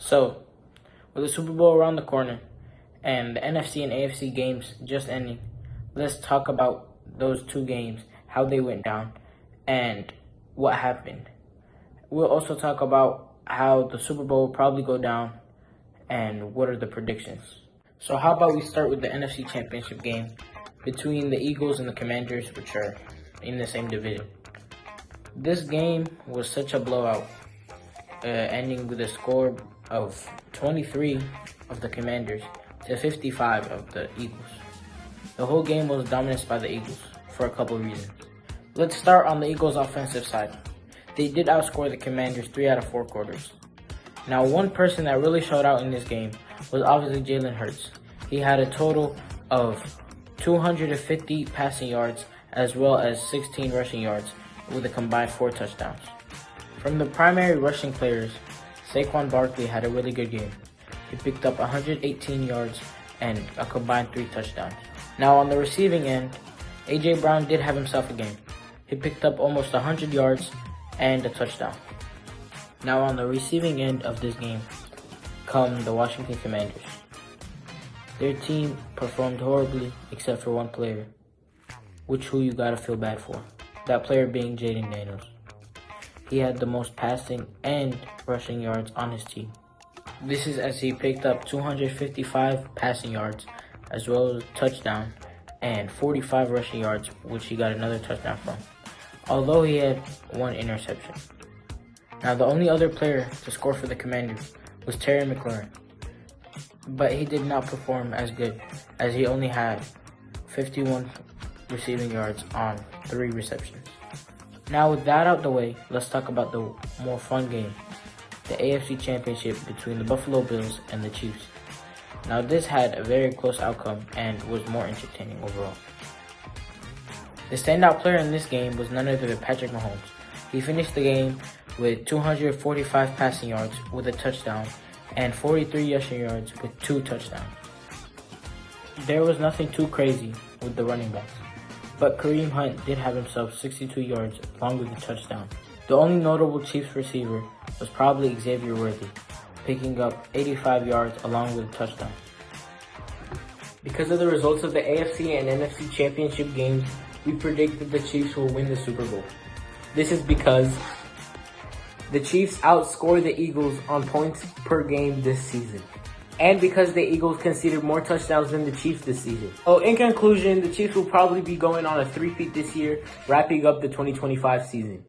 So, with the Super Bowl around the corner and the NFC and AFC games just ending, let's talk about those two games, how they went down, and what happened. We'll also talk about how the Super Bowl will probably go down and what are the predictions. So how about we start with the NFC Championship game between the Eagles and the Commanders, which are in the same division. This game was such a blowout, ending with a score of 23 of the Commanders to 55 of the Eagles. The whole game was dominated by the Eagles for a couple of reasons. Let's start on the Eagles' offensive side. They did outscore the Commanders 3 out of 4 quarters. Now, one person that really showed out in this game was obviously Jalen Hurts. He had a total of 250 passing yards as well as 16 rushing yards with a combined 4 touchdowns. From the primary rushing players, Saquon Barkley had a really good game. He picked up 118 yards and a combined 3 touchdowns. Now on the receiving end, A.J. Brown did have himself a game. He picked up almost 100 yards and a touchdown. Now on the receiving end of this game come the Washington Commanders. Their team performed horribly except for one player, who you gotta feel bad for. That player being Jaden Daniels. He had the most passing and rushing yards on his team. This is as he picked up 255 passing yards as well as a touchdown and 45 rushing yards, which he got another touchdown from, although he had 1 interception. Now the only other player to score for the Commanders was Terry McLaurin, but he did not perform as good as he only had 51 receiving yards on 3 receptions. Now with that out the way, let's talk about the more fun game, the AFC Championship between the Buffalo Bills and the Chiefs. Now this had a very close outcome and was more entertaining overall. The standout player in this game was none other than Patrick Mahomes. He finished the game with 245 passing yards with a touchdown and 43 rushing yards with 2 touchdowns. There was nothing too crazy with the running backs, but Kareem Hunt did have himself 62 yards along with a touchdown. The only notable Chiefs receiver was probably Xavier Worthy, picking up 85 yards along with a touchdown. Because of the results of the AFC and NFC Championship games, we predict that the Chiefs will win the Super Bowl. This is because the Chiefs outscored the Eagles on points per game this season, and because the Eagles conceded more touchdowns than the Chiefs this season. So in conclusion, the Chiefs will probably be going on a 3-peat this year, wrapping up the 2025 season.